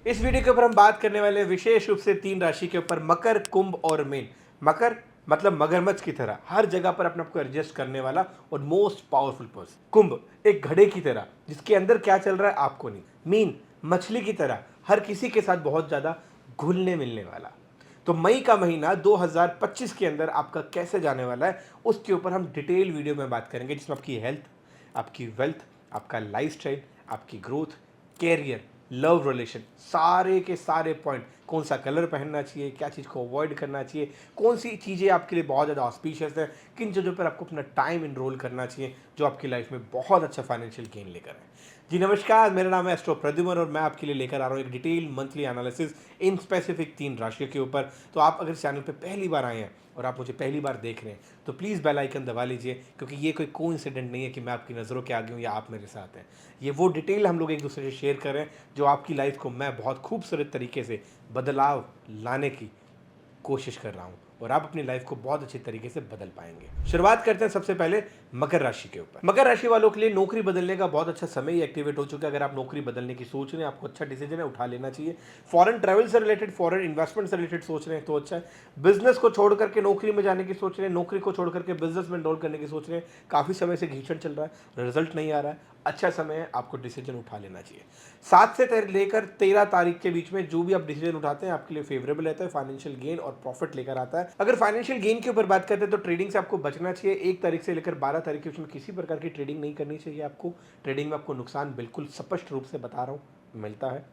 इस वीडियो के ऊपर हम बात करने वाले हैं विशेष रूप से 3 राशि के ऊपर, मकर, कुंभ और मीन। मकर मतलब मगरमच्छ की तरह हर जगह पर अपने आप को एडजस्ट करने वाला और मोस्ट पावरफुल पर्सन। कुंभ एक घड़े की तरह जिसके अंदर क्या चल रहा है आपको नहीं। मीन मछली की तरह हर किसी के साथ बहुत ज्यादा घुलने मिलने वाला। तो मई का महीना 2025 के अंदर आपका कैसे जाने वाला है उसके ऊपर हम डिटेल वीडियो में बात करेंगे, जिसमें आपकी हेल्थ, आपकी वेल्थ, आपका लाइफस्टाइल, आपकी ग्रोथ, कैरियर, लव रिलेशन, सारे के सारे पॉइंट, कौन सा कलर पहनना चाहिए, क्या चीज़ को अवॉइड करना चाहिए, कौन सी चीज़ें आपके लिए बहुत ज़्यादा ऑस्पिशियस है, किन चीज़ों पर आपको अपना टाइम इनरोल करना चाहिए जो आपकी लाइफ में बहुत अच्छा फाइनेंशियल गेन लेकर आए। जी नमस्कार, मेरा नाम है एस्ट्रो प्रद्युमन और मैं आपके लिए लेकर आ रहा हूँ एक detail monthly analysis in specific 3 राशियों के ऊपर। तो आप अगर चैनल पे पहली बार आए हैं और आप मुझे पहली बार देख रहे हैं तो प्लीज़ बेल आइकन दबा लीजिए, क्योंकि ये कोई कोइंसिडेंट नहीं है कि मैं आपकी नज़रों के आगे हूँ या आप मेरे साथ हैं। ये वो डिटेल हम लोग एक दूसरे से शेयर कर रहे हैं जो आपकी लाइफ को मैं बहुत खूबसूरत तरीके से बदलाव लाने की कोशिश कर रहा हूँ और आप अपनी लाइफ को बहुत अच्छे तरीके से बदल पाएंगे। शुरुआत करते हैं सबसे पहले मकर राशि के ऊपर। मकर राशि वालों के लिए नौकरी बदलने का बहुत अच्छा समय ही एक्टिवेट हो चुका है। अगर आप नौकरी बदलने की सोच रहे हैं, आपको अच्छा डिसीजन है, उठा लेना चाहिए। फॉरेन ट्रैवल से रिलेटेड, फॉरेन इन्वेस्टमेंट से रिलेटेड सोच रहे हैं तो अच्छा है। बिजनेस को छोड़ करके नौकरी में जाने की सोच रहे हैं, नौकरी को छोड़ करके बिजनेस में इनरोल करने की सोच रहे हैं, काफी समय से घींचन चल रहा है, रिजल्ट नहीं आ रहा है, अच्छा समय है, आपको डिसीजन उठा लेना चाहिए। 7 से लेकर 13 तारीख के बीच में जो भी आप डिसीजन उठाते हैं आपके लिए फेवरेबल रहता है, फाइनेंशियल गेन और प्रॉफिट लेकर आता है। अगर फाइनेंशियल गेन के ऊपर बात करते हैं तो ट्रेडिंग से आपको बचना चाहिए। 1 तारीख से लेकर 12 तारीख के बीच में किसी प्रकार की ट्रेडिंग नहीं करनी चाहिए आपको। ट्रेडिंग में आपको नुकसान बिल्कुल स्पष्ट रूप से बता रहा हूँ मिलता है।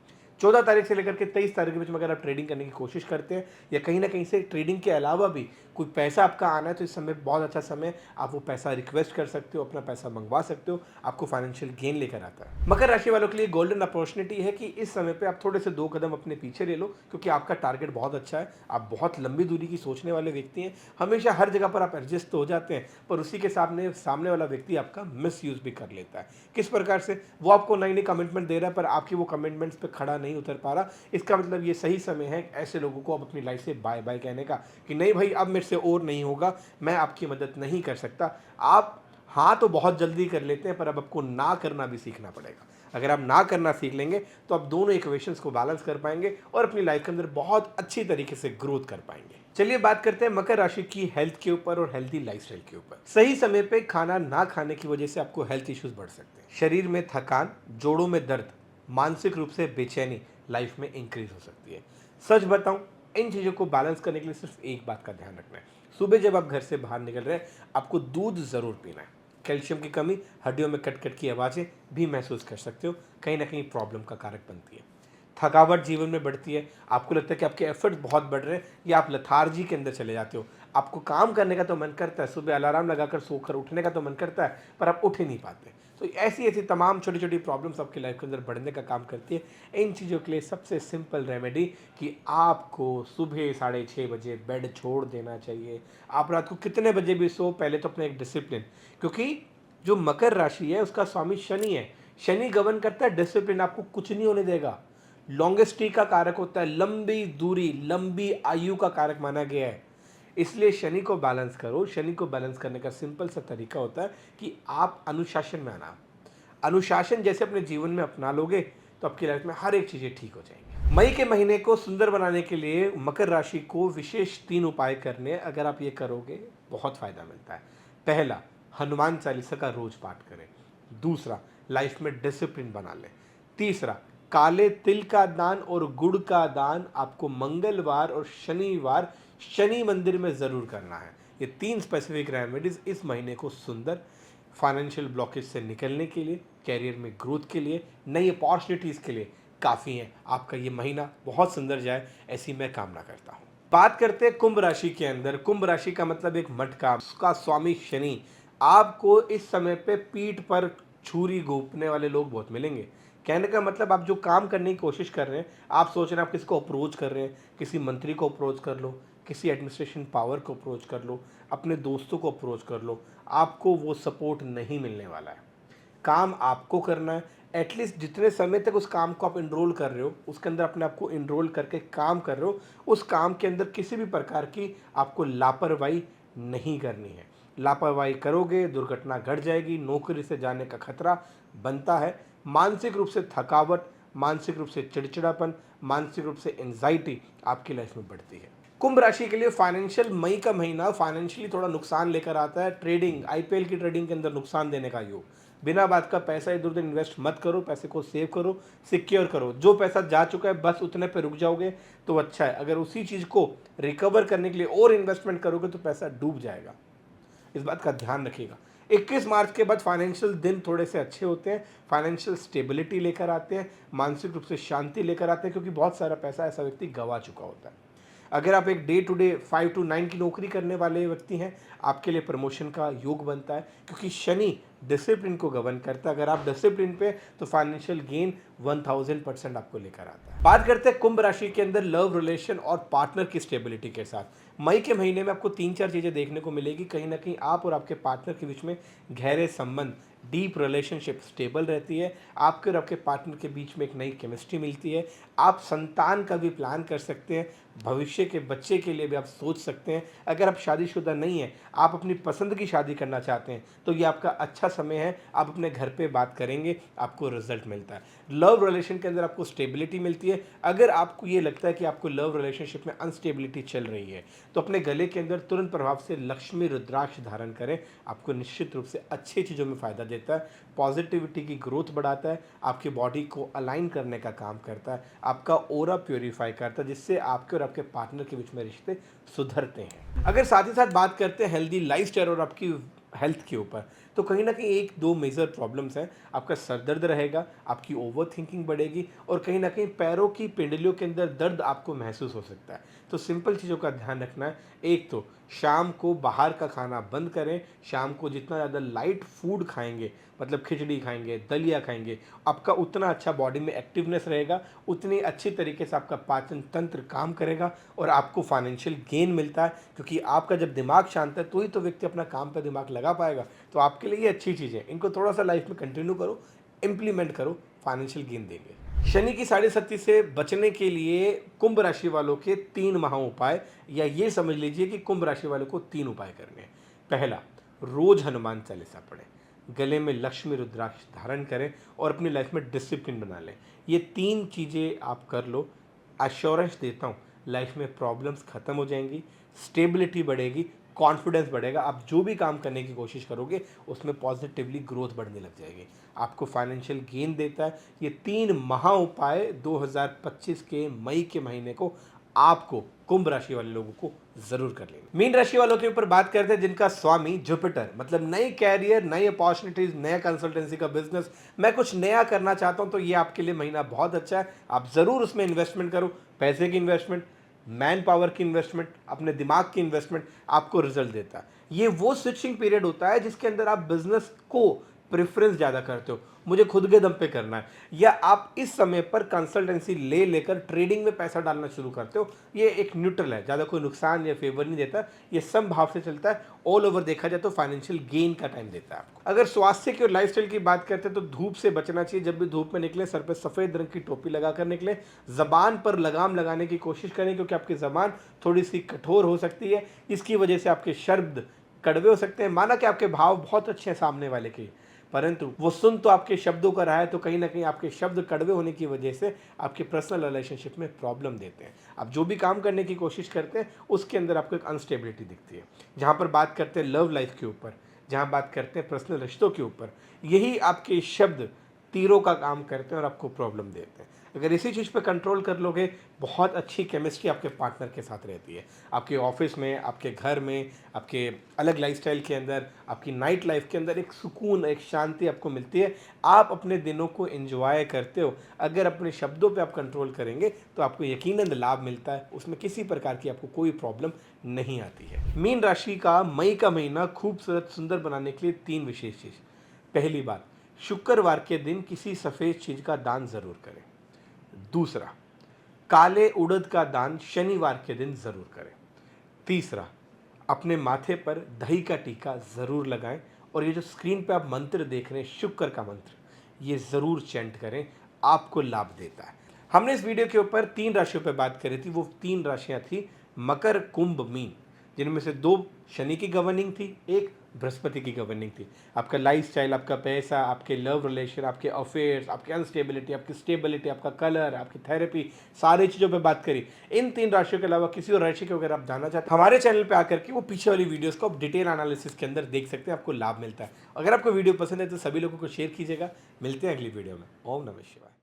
14 तारीख से लेकर के 23 तारीख के बीच में अगर आप ट्रेडिंग करने की कोशिश करते हैं या कहीं ना कहीं से ट्रेडिंग के अलावा भी कोई पैसा आपका आना है तो इस समय बहुत अच्छा समय है। आप वो पैसा रिक्वेस्ट कर सकते हो, अपना पैसा मंगवा सकते हो, आपको फाइनेंशियल गेन लेकर आता है। मकर राशि वालों के लिए गोल्डन अपॉर्चुनिटी है कि इस समय पे आप थोड़े से 2 कदम अपने पीछे ले लो, क्योंकि आपका टारगेट बहुत अच्छा है। आप बहुत लंबी दूरी की सोचने वाले व्यक्ति हैं। हमेशा हर जगह पर आप एडजस्ट तो हो जाते हैं, पर उसी के सामने सामने वाला व्यक्ति आपका मिस यूज भी कर लेता है। किस प्रकार से? वो आपको नई नई कमिटमेंट दे रहा है पर आपकी वो कमिटमेंट्स पे खड़ा नहीं उतर पा रहा। इसका मतलब ये सही समय है ऐसे लोगों को अब अपनी लाइफ से बाय बाय कहने का, कि नहीं भाई अब मेरे से और नहीं होगा, मैं आपकी मदद नहीं कर सकता। आप हाँ तो बहुत जल्दी कर लेते हैं पर अब आपको ना करना भी सीखना पड़ेगा। अगर आप ना करना सीख लेंगे तो आप दोनों इक्वेशंस को बैलेंस कर पाएंगे और अपनी लाइफ के अंदर बहुत अच्छी तरीके से ग्रोथ कर पाएंगे। चलिए बात करते हैं मकर राशि की हेल्थ के ऊपर और हेल्थी लाइफस्टाइल के ऊपर। सही समय पे खाना ना खाने की वजह से आपको हेल्थ इश्यूज बढ़ सकते हैं। शरीर में थकान, जोड़ों में दर्द, मानसिक रूप से बेचैनी लाइफ में इंक्रीज हो सकती है। सच बताऊं, इन चीज़ों को बैलेंस करने के लिए सिर्फ एक बात का ध्यान रखना है। सुबह जब आप घर से बाहर निकल रहे हैं आपको दूध ज़रूर पीना है। कैल्शियम की कमी, हड्डियों में कट कट की आवाज़ें भी महसूस कर सकते हो, कहीं ना कहीं प्रॉब्लम का कारक बनती है। थकावट जीवन में बढ़ती है, आपको लगता है कि आपके एफर्ट्स बहुत बढ़ रहे हैं या आप लथार्जी के अंदर चले जाते हो। आपको काम करने का तो मन करता है, सुबह अलार्म लगाकर सोकर उठने का तो मन करता है, पर आप उठ ही नहीं पाते। तो ऐसी ऐसी तमाम छोटी छोटी प्रॉब्लम्स आपकी लाइफ के अंदर बढ़ने का काम करती है। इन चीज़ों के लिए सबसे सिंपल रेमेडी कि आपको सुबह 6:30 बजे बेड छोड़ देना चाहिए। आप रात को कितने बजे भी सो, पहले तो अपने एक डिसिप्लिन, क्योंकि जो मकर राशि है उसका स्वामी शनि है। शनि गवर्न करता है डिसिप्लिन, आपको कुछ नहीं होने देगा। लॉन्गेस्टी का कारक होता है, लंबी दूरी, लंबी आयु का कारक माना गया है। इसलिए शनि को बैलेंस करो। शनि को बैलेंस करने का सिंपल सा तरीका होता है कि आप अनुशासन में आना। अनुशासन जैसे अपने जीवन में अपना लोगे तो आपकी लाइफ में हर एक चीज़ें ठीक हो जाएंगी। मई के महीने को सुंदर बनाने के लिए मकर राशि को विशेष 3 उपाय करने हैं। अगर आप ये करोगे बहुत फायदा मिलता है। पहला, हनुमान चालीसा का रोज पाठ करें। दूसरा, लाइफ में डिसिप्लिन बना लें। तीसरा, काले तिल का दान और गुड़ का दान आपको मंगलवार और शनिवार शनि मंदिर में जरूर करना है। ये 3 स्पेसिफिक रेमेडीज इस महीने को सुंदर, फाइनेंशियल ब्लॉकेज से निकलने के लिए, कैरियर में ग्रोथ के लिए, नई अपॉर्चुनिटीज़ के लिए काफ़ी हैं। आपका ये महीना बहुत सुंदर जाए ऐसी मैं कामना करता हूँ। बात करते हैं कुंभ राशि के अंदर। कुंभ राशि का मतलब एक मटका, उसका स्वामी शनि। आपको इस समय पे पीठ पर छुरी घोंपने वाले लोग बहुत मिलेंगे। कहने का मतलब आप जो काम करने की कोशिश कर रहे हैं, आप सोच रहे हैं आप किसी को अप्रोच कर रहे हैं, किसी मंत्री को अप्रोच कर लो, किसी एडमिनिस्ट्रेशन पावर को अप्रोच कर लो, अपने दोस्तों को अप्रोच कर लो, आपको वो सपोर्ट नहीं मिलने वाला है। काम आपको करना है। एटलीस्ट जितने समय तक उस काम को आप इनरोल कर रहे हो, उसके अंदर अपने आप को इनरोल करके काम कर रहे हो, उस काम के अंदर किसी भी प्रकार की आपको लापरवाही नहीं करनी है। लापरवाही करोगे दुर्घटना घट जाएगी, नौकरी से जाने का खतरा बनता है। मानसिक रूप से थकावट, मानसिक रूप से चिड़चिड़ापन, मानसिक रूप से एंजाइटी आपकी लाइफ में बढ़ती है। कुंभ राशि के लिए फाइनेंशियल मई का महीना फाइनेंशियली थोड़ा नुकसान लेकर आता है। ट्रेडिंग, आईपीएल की ट्रेडिंग के अंदर नुकसान देने का योग। बिना बात का पैसा इधर उधर इन्वेस्ट मत करो, पैसे को सेव करो, सिक्योर करो। जो पैसा जा चुका है बस उतने पे रुक जाओगे तो अच्छा है। अगर उसी चीज़ को रिकवर करने के लिए और इन्वेस्टमेंट करोगे तो पैसा डूब जाएगा, इस बात का ध्यान रखिएगा। 21 मार्च के बाद फाइनेंशियल दिन थोड़े से अच्छे होते हैं, फाइनेंशियल स्टेबिलिटी लेकर आते हैं, मानसिक रूप से शांति लेकर आते हैं, क्योंकि बहुत सारा पैसा ऐसा व्यक्ति गवा चुका होता है। अगर आप एक डे टू डे 5 to 9 की नौकरी करने वाले व्यक्ति हैं, आपके लिए प्रमोशन का योग बनता है, क्योंकि शनि डिसिप्लिन को गवर्न करता है। अगर आप डिसिप्लिन पे तो फाइनेंशियल गेन 1000% आपको लेकर आता है। बात करते हैं कुंभ राशि के अंदर लव रिलेशन और पार्टनर की स्टेबिलिटी के साथ। मई के महीने में आपको 3-4 चीज़ें देखने को मिलेगी। कहीं ना कहीं आप और आपके पार्टनर के बीच में गहरे संबंध, डीप रिलेशनशिप स्टेबल रहती है। आपके और आपके पार्टनर के बीच में एक नई केमिस्ट्री मिलती है। आप संतान का भी प्लान कर सकते हैं, भविष्य के बच्चे के लिए भी आप सोच सकते हैं। अगर आप शादीशुदा नहीं हैं, आप अपनी पसंद की शादी करना चाहते हैं, तो ये आपका अच्छा समय है। आप अपने घर पे बात करेंगे, आपको रिजल्ट मिलता है। लव रिलेशन के अंदर आपको स्टेबिलिटी मिलती है। अगर आपको ये लगता है कि आपको लव रिलेशनशिप में अनस्टेबिलिटी चल रही है, तो अपने गले के अंदर तुरंत प्रभाव से लक्ष्मी रुद्राक्ष धारण करें। आपको निश्चित रूप से अच्छी चीज़ों में फ़ायदा देता है, पॉजिटिविटी की ग्रोथ बढ़ाता है, आपकी बॉडी को अलाइन करने का काम करता है, आपका ओरा प्योरीफाई करता है, जिससे आपके और आपके पार्टनर के बीच में रिश्ते सुधरते हैं। अगर साथ ही साथ बात करते हैं हेल्दी लाइफस्टाइल और आपकी हेल्थ के ऊपर, तो कहीं ना कहीं 1-2 मेजर प्रॉब्लम्स हैं। आपका सर दर्द रहेगा, आपकी ओवर थिंकिंग बढ़ेगी, और कहीं ना कहीं पैरों की पिंडलियों के अंदर दर्द आपको महसूस हो सकता है। तो सिंपल चीज़ों का ध्यान रखना है। एक तो शाम को बाहर का खाना बंद करें। शाम को जितना ज़्यादा लाइट फूड खाएंगे, मतलब खिचड़ी खाएंगे, दलिया खाएंगे, आपका उतना अच्छा बॉडी में एक्टिवनेस रहेगा, उतनी अच्छी तरीके से आपका पाचन तंत्र काम करेगा, और आपको फाइनेंशियल गेन मिलता है। क्योंकि आपका जब दिमाग शांत है तो ही तो व्यक्ति अपना काम पर दिमाग लगा पाएगा। तो आपके लिए ये अच्छी चीज़ है, इनको थोड़ा सा लाइफ में कंटिन्यू करो, इम्प्लीमेंट करो, फाइनेंशियल गेन देंगे। शनि की 30 से बचने के लिए कुंभ राशि वालों के 3 महा उपाय, या ये समझ लीजिए कि कुंभ राशि वालों को 3 उपाय करने हैं। पहला, रोज हनुमान चालीसा पढ़ें, गले में लक्ष्मी रुद्राक्ष धारण करें, और अपनी लाइफ में डिसिप्लिन बना लें। ये 3 चीज़ें आप कर लो, एश्योरेंस देता हूँ, लाइफ में प्रॉब्लम्स खत्म हो जाएंगी, स्टेबिलिटी बढ़ेगी, कॉन्फिडेंस बढ़ेगा। आप जो भी काम करने की कोशिश करोगे उसमें पॉजिटिवली ग्रोथ बढ़ने लग जाएगी, आपको फाइनेंशियल गेन देता है। ये 3 महा उपाय 2025 के मई के महीने को आपको कुंभ राशि वाले लोगों को जरूर कर लेंगे। मीन राशि वालों के ऊपर बात करते हैं, जिनका स्वामी जुपिटर, मतलब नई कैरियर, नई अपॉर्चुनिटीज, नया कंसल्टेंसी का बिजनेस, मैं कुछ नया करना चाहता हूं, तो ये आपके लिए महीना बहुत अच्छा है। आप जरूर उसमें इन्वेस्टमेंट करो, पैसे की इन्वेस्टमेंट, मैन पावर की इन्वेस्टमेंट, अपने दिमाग की इन्वेस्टमेंट आपको रिजल्ट देता है। ये वो स्विचिंग पीरियड होता है जिसके अंदर आप बिजनेस को प्रेफरेंस ज़्यादा करते हो, मुझे खुद के दम पे करना है, या आप इस समय पर कंसल्टेंसी ले लेकर ट्रेडिंग में पैसा डालना शुरू करते हो। ये एक न्यूट्रल है, ज़्यादा कोई नुकसान या फेवर नहीं देता, ये समभाव से चलता है। ऑल ओवर देखा जाए तो फाइनेंशियल गेन का टाइम देता है आपको। अगर स्वास्थ्य की और लाइफस्टाइल की बात करते हैं तो धूप से बचना चाहिए। जब भी धूप में निकले सर पे सफ़ेद रंग की टोपी लगाकर निकले। जबान पर लगाम लगाने की कोशिश करें, क्योंकि आपकी जबान थोड़ी सी कठोर हो सकती है, इसकी वजह से आपके शब्द कड़वे हो सकते हैं। माना कि आपके भाव बहुत अच्छे हैं सामने वाले के, परंतु वो सुन तो आपके शब्दों का रहा है, तो कहीं ना कहीं आपके शब्द कड़वे होने की वजह से आपके पर्सनल रिलेशनशिप में प्रॉब्लम देते हैं। आप जो भी काम करने की कोशिश करते हैं उसके अंदर आपको एक अनस्टेबिलिटी दिखती है। जहाँ पर बात करते हैं लव लाइफ के ऊपर, जहाँ बात करते हैं पर्सनल रिश्तों के ऊपर, यही आपके शब्द तीरों का काम करते हैं और आपको प्रॉब्लम देते हैं। अगर इसी चीज़ पे कंट्रोल कर लोगे, बहुत अच्छी केमिस्ट्री आपके पार्टनर के साथ रहती है। आपके ऑफिस में, आपके घर में, आपके अलग लाइफस्टाइल के अंदर, आपकी नाइट लाइफ के अंदर एक सुकून, एक शांति आपको मिलती है। आप अपने दिनों को एंजॉय करते हो। अगर अपने शब्दों पे आप कंट्रोल करेंगे तो आपको यकीनन लाभ मिलता है, उसमें किसी प्रकार की आपको कोई प्रॉब्लम नहीं आती है। मीन राशि का मई का महीना खूबसूरत सुंदर बनाने के लिए 3 विशेष चीज़। पहली बात, शुक्रवार के दिन किसी सफ़ेद चीज़ का दान ज़रूर करें। दूसरा, काले उड़द का दान शनिवार के दिन जरूर करें। तीसरा, अपने माथे पर दही का टीका जरूर लगाएं, और ये जो स्क्रीन पे आप मंत्र देख रहे हैं, शुक्र का मंत्र, ये जरूर चैंट करें, आपको लाभ देता है। हमने इस वीडियो के ऊपर 3 राशियों पर बात करी थी। वो 3 राशियां थी मकर, कुंभ, मीन। जिनमें से 2 शनि की गवर्निंग थी, एक बृहस्पति की गवर्निंग थी। आपका लाइफ़स्टाइल, आपका पैसा, आपके लव रिलेशन, आपके अफेयर्स, आपकी अनस्टेबिलिटी, आपकी स्टेबिलिटी, आपका कलर, आपकी थेरेपी, सारी चीज़ों पे बात करी। इन 3 राशियों के अलावा किसी और राशि को अगर आप जानना चाहते हैं, हमारे चैनल पे आकर के वो पीछे वाली वीडियोज़ को आप डिटेल एनालिसिस के अंदर देख सकते हैं, आपको लाभ मिलता है। अगर आपको वीडियो पसंद है तो सभी लोगों को शेयर कीजिएगा। मिलते हैं अगली वीडियो में। ओम नमः शिवाय।